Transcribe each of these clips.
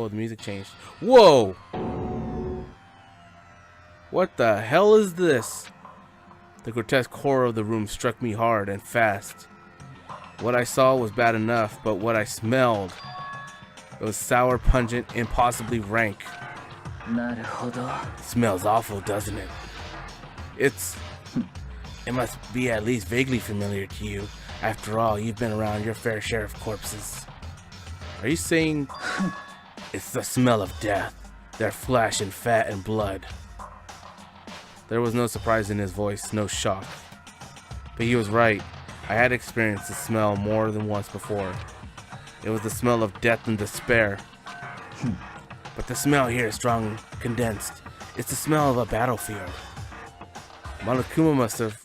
Oh, the music changed. Whoa! What the hell is this? The grotesque horror of the room struck me hard and fast. What I saw was bad enough, but what I smelled, it was sour, pungent, impossibly rank. Smells awful, doesn't it? It must be at least vaguely familiar to you. After all, you've been around your fair share of corpses. Are you saying it's the smell of death? Their flesh and fat and blood. There was no surprise in his voice, no shock. But he was right. I had experienced the smell more than once before. It was the smell of death and despair. But the smell here is strong and condensed. It's the smell of a battlefield. Monokuma must have...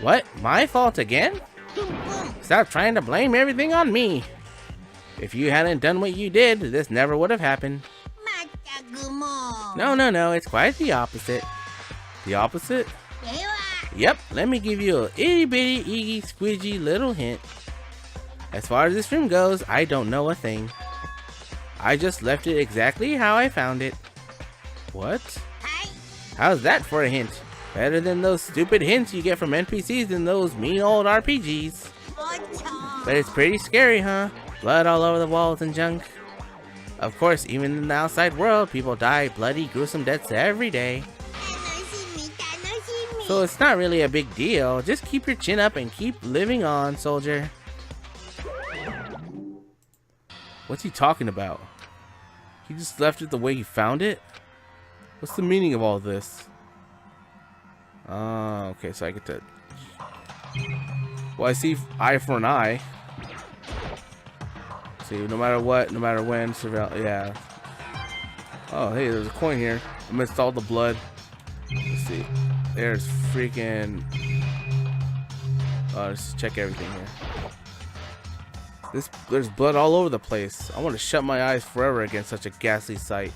What? My fault again? Stop trying to blame everything on me. If you hadn't done what you did, this never would have happened. No, it's quite the opposite. The opposite? Yep, let me give you a itty bitty iggy squidgy little hint. As far as this room goes, I don't know a thing. I just left it exactly how I found it. What? How's that for a hint? Better than those stupid hints you get from NPCs in those mean old RPGs. But it's pretty scary, huh? Blood all over the walls and junk. Of course, even in the outside world, people die bloody, gruesome deaths every day. So it's not really a big deal. Just keep your chin up and keep living on, soldier. What's he talking about? He just left it the way he found it? What's the meaning of all this? Okay, so I get to... Well, I see eye for an eye. See, no matter what, no matter when, surveil... Yeah. Oh, hey, there's a coin here. Amidst all the blood. Let's see. There's freaking... let's check everything here. There's blood all over the place. I want to shut my eyes forever against such a ghastly sight.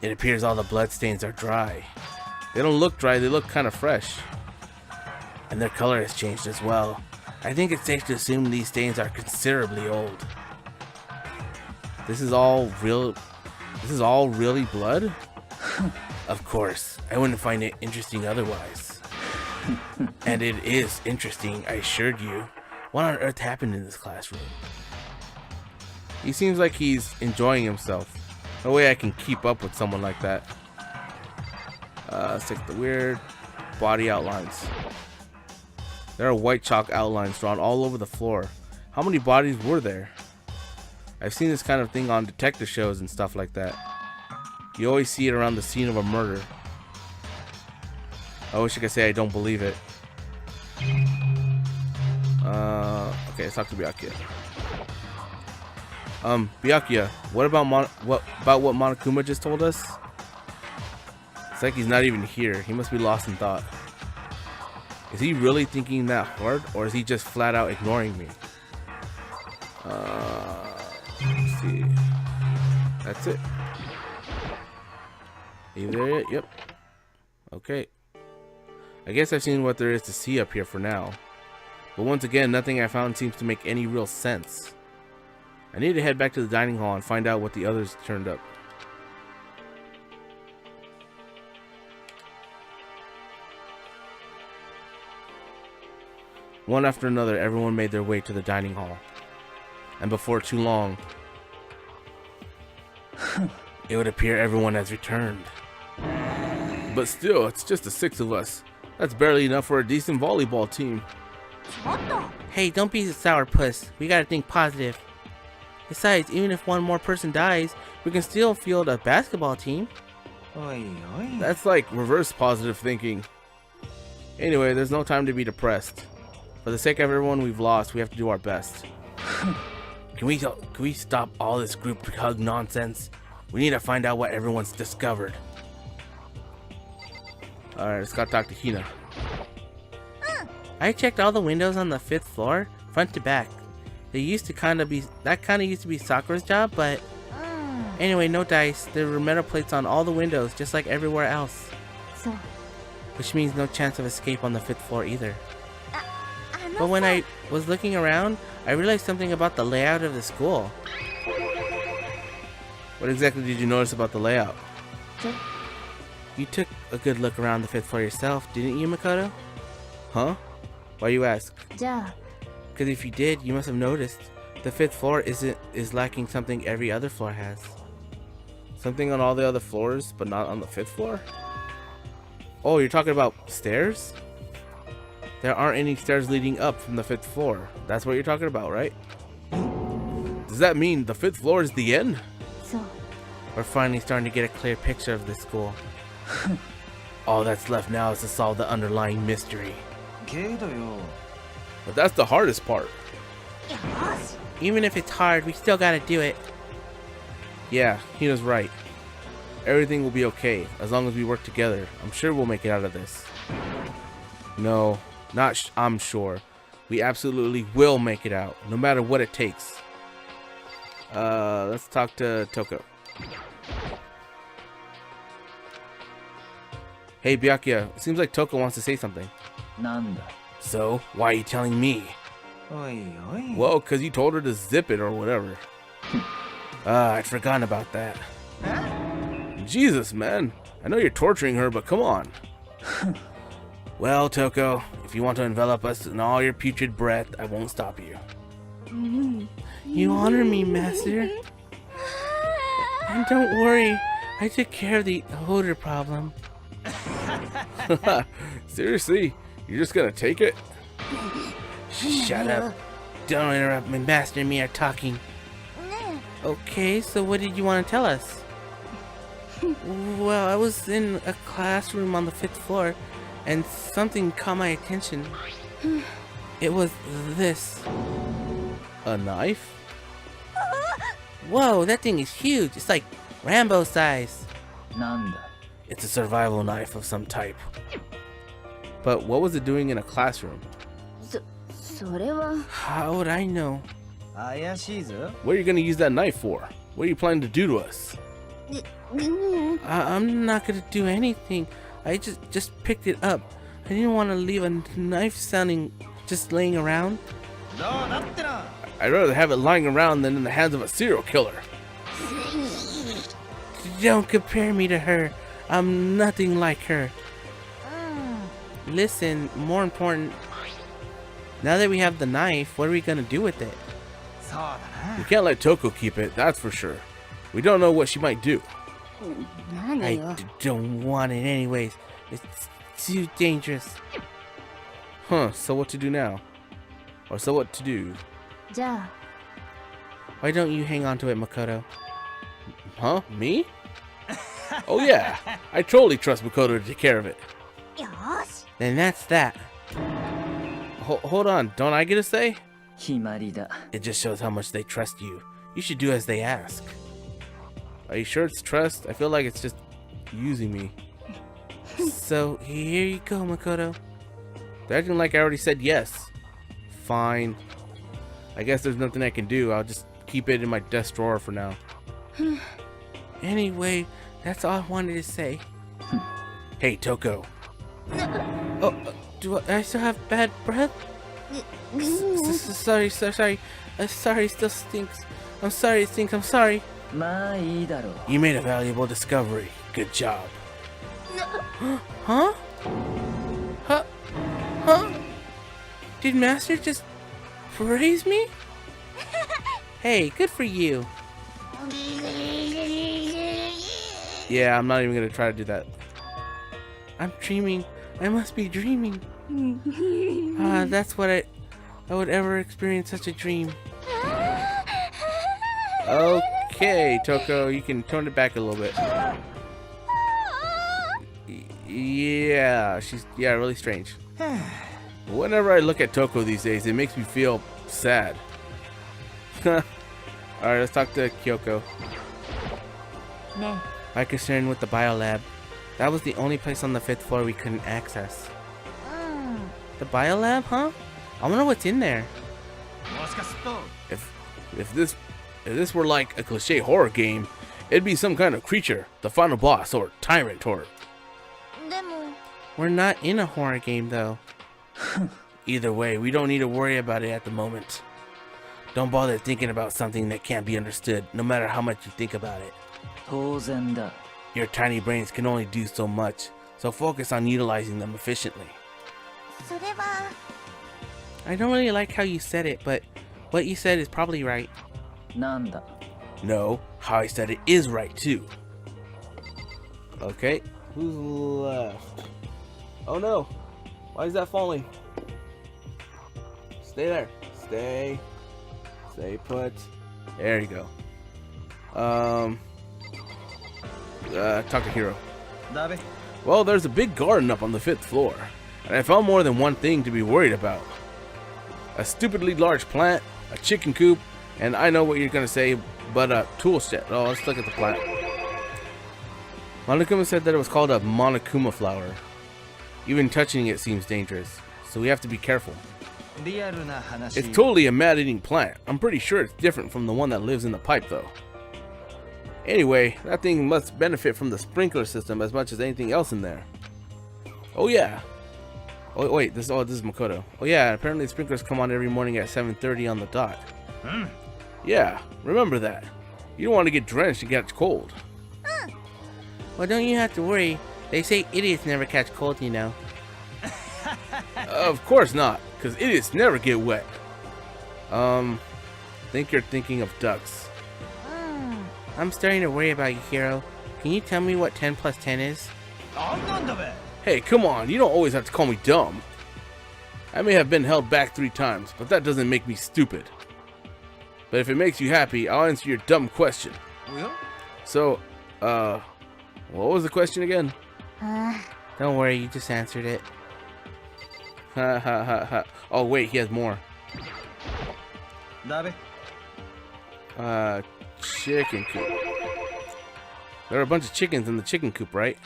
It appears all the blood stains are dry. They don't look dry, they look kind of fresh. And their color has changed as well. I think it's safe to assume these stains are considerably old. This is all really blood? Of course, I wouldn't find it interesting otherwise. And it is interesting, I assured you. What on earth happened in this classroom? He seems like he's enjoying himself. No way I can keep up with someone like that. Let's take the weird body outlines. There are white chalk outlines drawn all over the floor. How many bodies were there? I've seen this kind of thing on detective shows and stuff like that. You always see it around the scene of a murder. I wish I could say I don't believe it. Okay, let's talk to Byakuya. Byakuya, what about what Monokuma just told us? It's like he's not even here. He must be lost in thought. Is he really thinking that hard, or is he just flat out ignoring me? Let's see. That's it. Either it, yep. Okay. I guess I've seen what there is to see up here for now. But once again, nothing I found seems to make any real sense. I need to head back to the dining hall and find out what the others turned up. One after another, everyone made their way to the dining hall. And before too long, it would appear everyone has returned. But still, it's just the 6 of us. That's barely enough for a decent volleyball team. Hey, don't be a sourpuss. We gotta think positive. Besides, even if one more person dies, we can still field a basketball team. That's like reverse positive thinking. Anyway, there's no time to be depressed. For the sake of everyone we've lost, we have to do our best. Can we stop all this group hug nonsense? We need to find out what everyone's discovered. Alright, let's go talk to Hina. I checked all the windows on the 5th floor, front to back. They used to kind of be Sakura's job, but anyway, no dice. There were metal plates on all the windows, just like everywhere else. Which means no chance of escape on the 5th floor either. But when I was looking around, I realized something about the layout of the school. What exactly did you notice about the layout? You took a good look around the 5th floor yourself, didn't you, Makoto? Huh? Why you ask? Because if you did, you must have noticed. The 5th floor is lacking something every other floor has. Something on all the other floors, but not on the 5th floor? Oh, you're talking about stairs? There aren't any stairs leading up from the 5th floor. That's what you're talking about, right? Does that mean the 5th floor is the end? We're finally starting to get a clear picture of this school. All that's left now is to solve the underlying mystery. But that's the hardest part. Even if it's hard, we still gotta do it. Yeah, Hina's right. Everything will be okay as long as we work together. I'm sure we'll make it out of this. No, I'm sure. We absolutely will make it out, no matter what it takes. Let's talk to Toko. Hey, Byakuya, it seems like Toko wants to say something. So, why are you telling me? Well, because you told her to zip it or whatever. I'd forgotten about that. Jesus, man. I know you're torturing her, but come on. Well, Toko, if you want to envelop us in all your putrid breath, I won't stop you. You honor me, Master. And don't worry, I took care of the odor problem. Seriously? You're just gonna take it? Shut up. Don't interrupt me. Master and me are talking. Okay, so what did you want to tell us? Well, I was in a classroom on the 5th floor, and something caught my attention. It was this. A knife? Whoa, that thing is huge. It's like Rambo size. It's a survival knife of some type. But what was it doing in a classroom? How would I know? What are you going to use that knife for? What are you planning to do to us? I'm not going to do anything. I just picked it up. I didn't want to leave a knife sounding just laying around. I'd rather have it lying around than in the hands of a serial killer. Don't compare me to her. I'm nothing like her. Listen, more important, now that we have the knife, what are we gonna do with it? We can't let Toko keep it, that's for sure. We don't know what she might do. I don't want it anyways. It's too dangerous. Huh, so what to do now? Or so what to do? Why don't you hang on to it, Makoto? Huh? Me? Oh yeah, I totally trust Makoto to take care of it. Then that's that. Hold on, don't I get a say? It just shows how much they trust you. You should do as they ask. Are you sure it's trust? I feel like it's just using me. So, here you go, Makoto. They're acting like I already said yes. Fine. I guess there's nothing I can do. I'll just keep it in my desk drawer for now. Anyway, that's all I wanted to say. Hey, Toko. Oh, do I still have bad breath? Sorry. Sorry, it still stinks. I'm sorry, it stinks. I'm sorry. You made a valuable discovery. Good job. Huh? Huh? Did Master just praise me? Hey, good for you. Yeah, I'm not even gonna try to do that. I'm dreaming. I must be dreaming. That's what I would ever experience such a dream. Okay, Toko, you can tone it back a little bit. Yeah, she's really strange. Whenever I look at Toko these days, it makes me feel sad. Alright, let's talk to Kyoko. My concern with the biolab. That was the only place on the 5th floor we couldn't access. The biolab, huh? I wonder what's in there. If this were like a cliche horror game, it'd be some kind of creature, the final boss, or tyrant, or... We're not in a horror game, though. Either way, we don't need to worry about it at the moment. Don't bother thinking about something that can't be understood, no matter how much you think about it. 当然だ。 Your tiny brains can only do so much, so focus on utilizing them efficiently. それは I don't really like how you said it, but what you said is probably right. なんだ。 No, how I said it is right too. Okay, who's left? Oh no, why is that falling? Stay there. Stay put. There you go. Talk to Hero. だべ。 Well, there's a big garden up on the 5th floor, and I found more than one thing to be worried about. A stupidly large plant, a chicken coop, and I know what you're gonna say, but a tool shed. Oh, let's look at the plant. Monokuma said that it was called a Monokuma flower. Even touching it seems dangerous, so we have to be careful. リアルな話。 It's totally a man-eating plant. I'm pretty sure it's different from the one that lives in the pipe, though. Anyway, that thing must benefit from the sprinkler system as much as anything else in there. Oh yeah. Oh wait, this is Makoto. Oh yeah, apparently sprinklers come on every morning at 7:30 on the dot. Yeah, remember that. You don't want to get drenched and catch cold. Well, don't you have to worry. They say idiots never catch cold, you know. Of course not, because idiots never get wet. Think you're thinking of ducks. I'm starting to worry about you, Hero. Can you tell me what 10 plus 10 is? なんなんだべ。 Hey, come on, you don't always have to call me dumb. I may have been held back 3 times, but that doesn't make me stupid. But if it makes you happy, I'll answer your dumb question. おや？ So, what was the question again? Don't worry, you just answered it. Ha ha ha ha. Oh wait, he has more. だべ。 Chicken coop. There are a bunch of chickens in the chicken coop, right?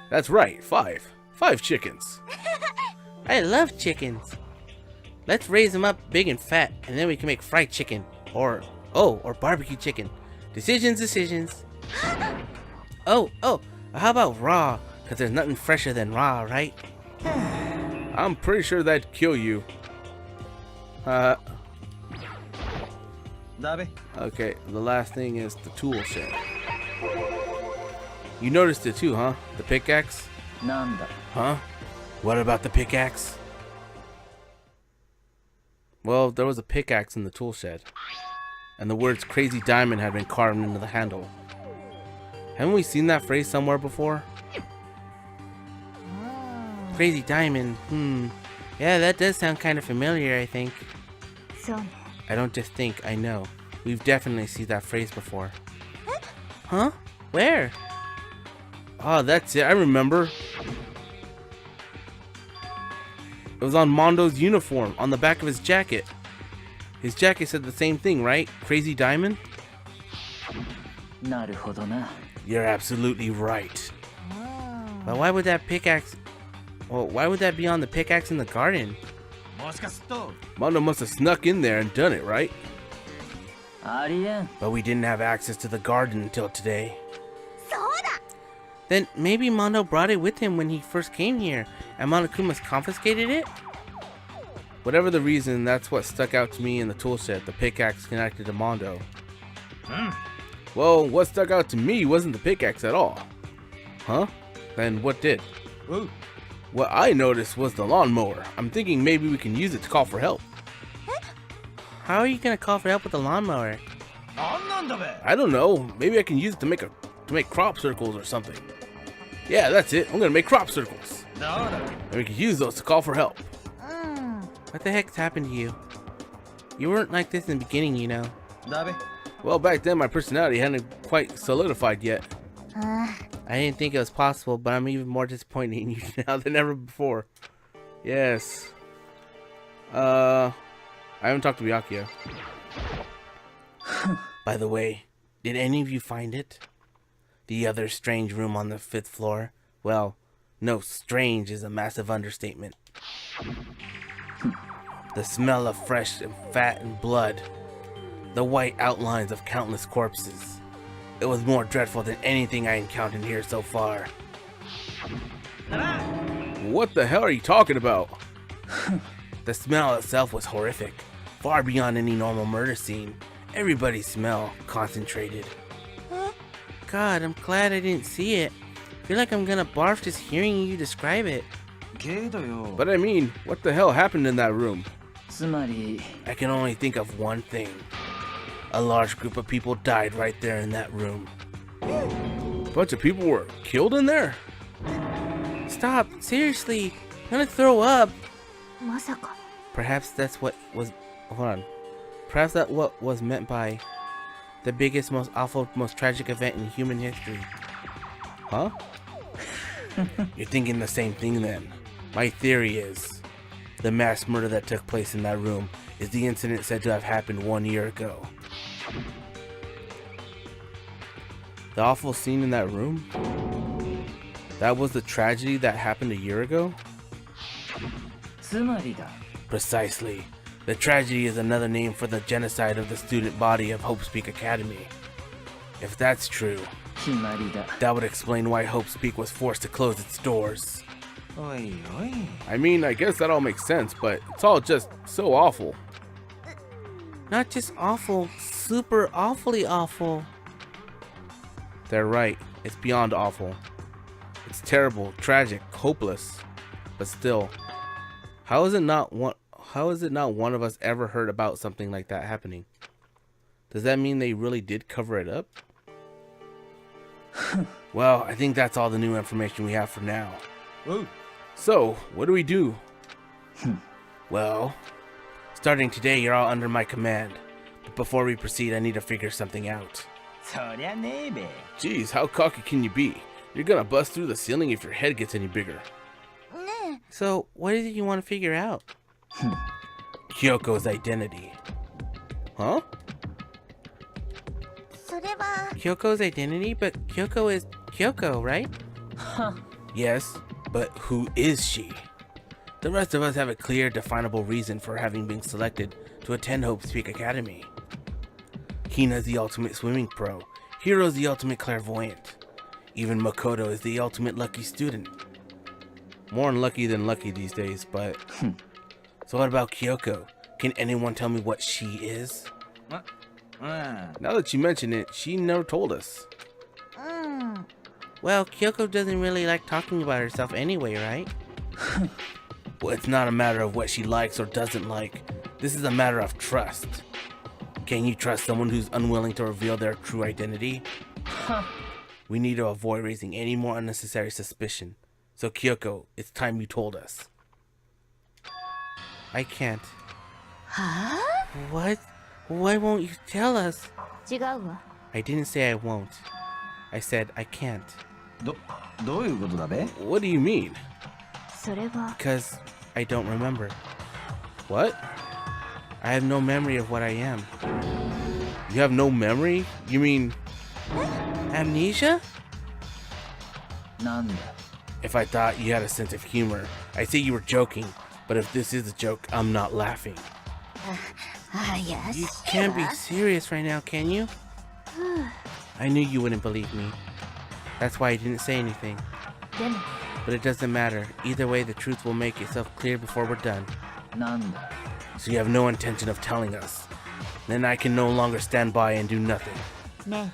That's right, 5. 5 chickens. I love chickens. Let's raise them up big and fat, and then we can make fried chicken. Or barbecue chicken. Decisions. Oh, how about raw? Because there's nothing fresher than raw, right? I'm pretty sure that'd kill you. だべ。 Okay, the last thing is the tool shed. You noticed it too, huh? The pickaxe? なんだ。 Huh? What about the pickaxe? Well, there was a pickaxe in the tool shed, and the words Crazy Diamond had been carved into the handle. Haven't we seen that phrase somewhere before? Crazy Diamond, Yeah, that does sound kind of familiar, I think. I don't just think, I know. We've definitely seen that phrase before. Huh? Where? Oh, that's it. I remember. It was on Mondo's uniform, on the back of his jacket. His jacket said the same thing, right? Crazy Diamond? なるほどな。 You're absolutely right. But why would that pickaxe... Well, why would that be on the pickaxe in the garden? もしかすると。 Mondo must have snuck in there and done it, right? ありえん。 But we didn't have access to the garden until today. Then maybe Mondo brought it with him when he first came here, and Monokuma's confiscated it? Whatever the reason, that's what stuck out to me in the tool shed, the pickaxe connected to Mondo. Well, what stuck out to me wasn't the pickaxe at all. Huh? Then what did? Ooh. What I noticed was the lawnmower. I'm thinking maybe we can use it to call for help. How are you gonna call for help with a lawnmower? なんなんだべ。 I don't know. Maybe I can use it to make crop circles or something. Yeah, that's it. I'm gonna make crop circles. だら。 And we can use those to call for help. What the heck's happened to you? You weren't like this in the beginning, you know. だべ。 Well, back then my personality hadn't quite solidified yet. I didn't think it was possible, but I'm even more disappointed in you now than ever before. Yes. I haven't talked to Byakuya. By the way, did any of you find it? The other strange room on the 5th floor? Well, no, strange is a massive understatement. The smell of fresh and fat and blood. The white outlines of countless corpses. It was more dreadful than anything I encountered here so far. What the hell are you talking about? The smell itself was horrific, far beyond any normal murder scene. Everybody's smell concentrated. God, I'm glad I didn't see it. I feel like I'm gonna barf just hearing you describe it. けどよ But I mean, what the hell happened in that room? つまり I can only think of one thing. A large group of people died right there in that room. A bunch of people were killed in there? Stop, seriously, I'm gonna throw up. まさか Perhaps that's what was. Hold on. Perhaps that's what was meant by the biggest, most awful, most tragic event in human history. Huh? You're thinking the same thing then. My theory is the mass murder that took place in that room is the incident said to have happened 1 year ago. The awful scene in that room? That was the tragedy that happened a year ago? つまりだ Precisely. The tragedy is another name for the genocide of the student body of Hope's Peak Academy. If that's true, 決まりだ that would explain why Hope's Peak was forced to close its doors. おいおい I mean, I guess that all makes sense, but it's all just so awful. Not just awful, super awfully awful. They're right. It's beyond awful. It's terrible, tragic, hopeless. But still, how is it not one of us ever heard about something like that happening? Does that mean they really did cover it up? Well, I think that's all the new information we have for now. Ooh. So, what do we do? Well, starting today, you're all under my command. But before we proceed, I need to figure something out. そりゃねえべ Jeez, how cocky can you be? You're gonna bust through the ceiling if your head gets any bigger. ね So, what is it you want to figure out? Kyoko's identity. Huh? えそれは Kyoko's identity? But Kyoko is Kyoko, right? Yes, but who is she? The rest of us have a clear, definable reason for having been selected to attend Hope's Peak Academy. Hina's the ultimate swimming pro. Hiro's the ultimate clairvoyant. Even Makoto is the ultimate lucky student. More unlucky than lucky these days, but... So what about Kyoko? Can anyone tell me what she is? うん Now that you mention it, she never told us. うん Well, Kyoko doesn't really like talking about herself anyway, right? Well, it's not a matter of what she likes or doesn't like. This is a matter of trust. Can you trust someone who's unwilling to reveal their true identity? We need to avoid raising any more unnecessary suspicion. So Kyoko, it's time you told us. I can't. は What? Why won't you tell us? あ違うわ I didn't say I won't. I said I can't. どういうことだべ What do you mean? それは Because I don't remember. What? I have no memory of what I am. You have no memory? You mean, Amnesia? なんだ if I thought you had a sense of humor, I'd say you were joking. But if this is a joke, I'm not laughing. あいや You can't be serious right now, can you? I knew you wouldn't believe me. That's why I didn't say anything. でも But it doesn't matter. Either way, the truth will make itself clear before we're done. なんだ So you have no intention of telling us. Then I can no longer stand by and do nothing. ね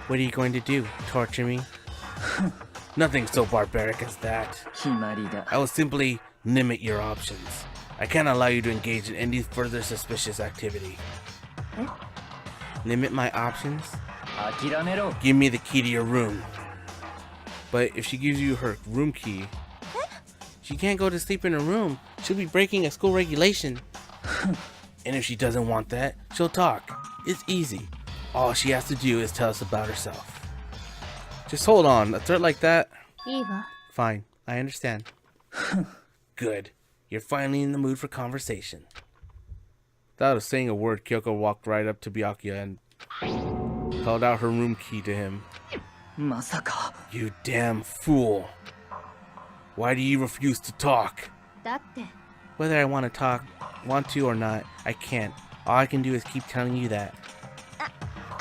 What are you going to do? Torture me? Nothing so barbaric as that. 決まりだ I will simply limit your options. I can't allow you to engage in any further suspicious activity. Limit my options? 諦めろ Give me the key to your room. But if she gives you her room key, She can't go to sleep in her room. She'll be breaking a school regulation. and if she doesn't want that, she'll talk. It's easy. All she has to do is tell us about herself. Just hold on. A threat like that? いいわ Fine, I understand. Good. You're finally in the mood for conversation. Without saying a word, Kyoko walked right up to Byakuya and held out her room key to him. まさか You damn fool. Why do you refuse to talk? だって Whether I want to or not, I can't. All I can do is keep telling you that.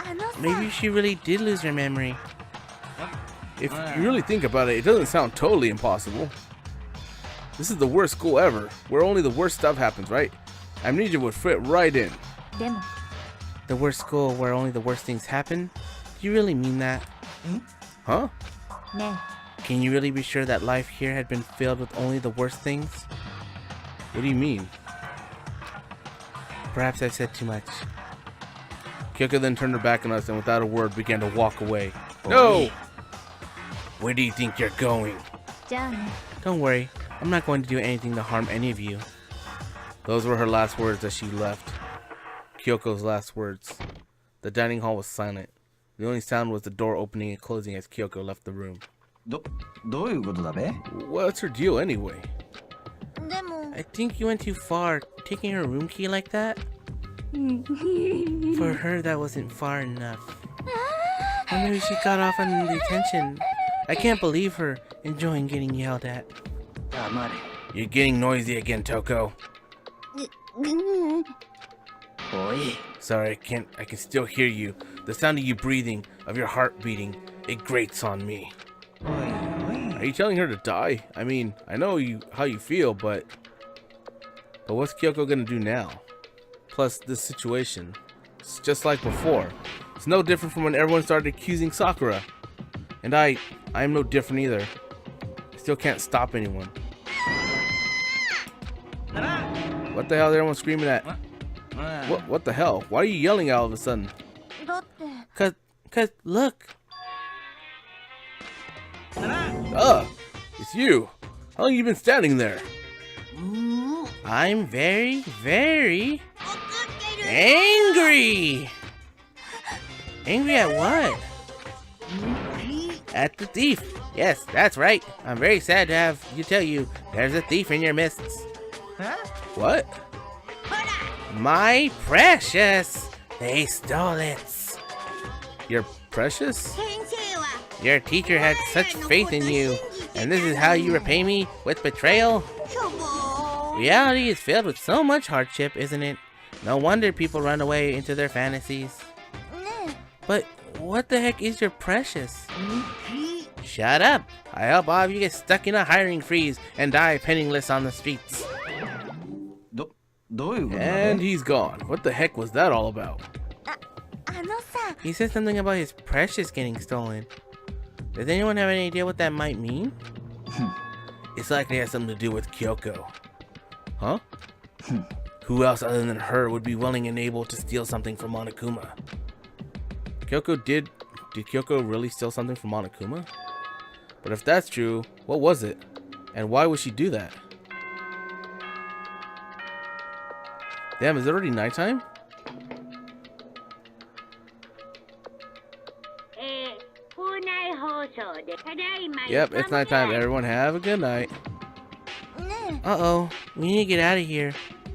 あのさ Maybe she really did lose her memory. If you really think about it, it doesn't sound totally impossible. This is the worst school ever, where only the worst stuff happens, right? Amnesia would fit right in. でも The worst school where only the worst things happen? Do you really mean that? Huh? ね Can you really be sure that life here had been filled with only the worst things? What do you mean? Perhaps I've said too much. Kyoko then turned her back on us and without a word began to walk away. No! Where do you think you're going? じゃあね Don't worry, I'm not going to do anything to harm any of you. Those were her last words as she left. Kyoko's last words. The dining hall was silent. The only sound was the door opening and closing as Kyoko left the room. どういうことだべ What's her deal anyway? でも I think you went too far, taking her room key like that. For her, that wasn't far enough. Or maybe she got off on detention. I can't believe her enjoying getting yelled at. 黙れ You're getting noisy again, Toko. おい Sorry, I can still hear you. The sound of you breathing, of your heart beating, it grates on me. おい Are you telling her to die? I mean, I know how you feel, but what's Kyoko gonna do now? Plus, this situation, it's just like before. It's no different from when everyone started accusing Sakura. And I am no different either. I still can't stop anyone. What the hell is everyone screaming at? What the hell? Why are you yelling all of a sudden? だって Cause, look. It's you. How long have you been standing there? I'm very, very angry. Angry at what? At the thief. Yes, that's right. I'm very sad to have you tell you there's a thief in your midst. What? My precious. They stole it. You're precious? 先生は Your teacher had such faith in you, and this is how you repay me with betrayal? しょぼー Reality is filled with so much hardship, isn't it? No wonder people run away into their fantasies. ね But what the heck is your precious? Shut up! I hope all of you get stuck in a hiring freeze and die penniless on the streets. どういうことだ And べ he's gone. What the heck was that all about? あのさ He said something about his precious getting stolen. Does anyone have any idea what that might mean? It's likely it has something to do with Kyoko. Huh? Who else other than her would be willing and able to steal something from Monokuma? Did Kyoko really steal something from Monokuma? But if that's true, what was it? And why would she do that? Damn, is it already nighttime? Yep, it's nighttime. Everyone have a good night. ね Uh-oh, we need to get out of here.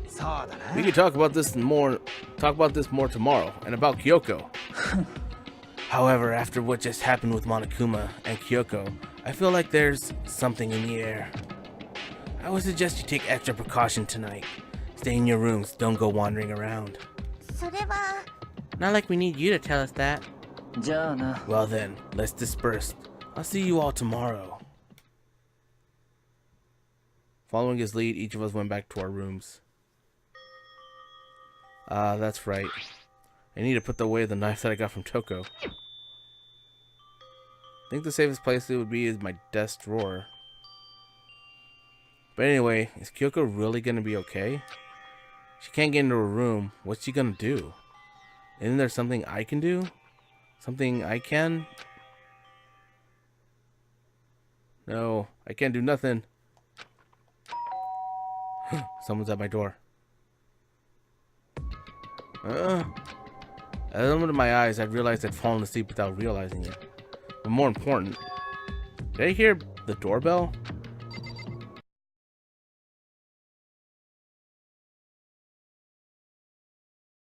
そうだな We can talk about this more tomorrow and about Kyoko. However, after what just happened with Monokuma and Kyoko, I feel like there's something in the air. I would suggest you take extra precaution tonight. Stay in your rooms, don't go wandering around. それは Not like we need you to tell us that. じゃあな Well then, let's disperse. I'll see you all tomorrow. Following his lead, each of us went back to our rooms. That's right. I need to put away the knife that I got from Toko. I think the safest place it would be is my desk drawer. But anyway, is Kyoko really gonna be okay? She can't get into her room. What's she gonna do? Isn't there something I can do? Something I can? No, I can't do nothing. Someone's at my door. As I opened my eyes, I realized I'd fallen asleep without realizing it. But more important, did I hear the doorbell?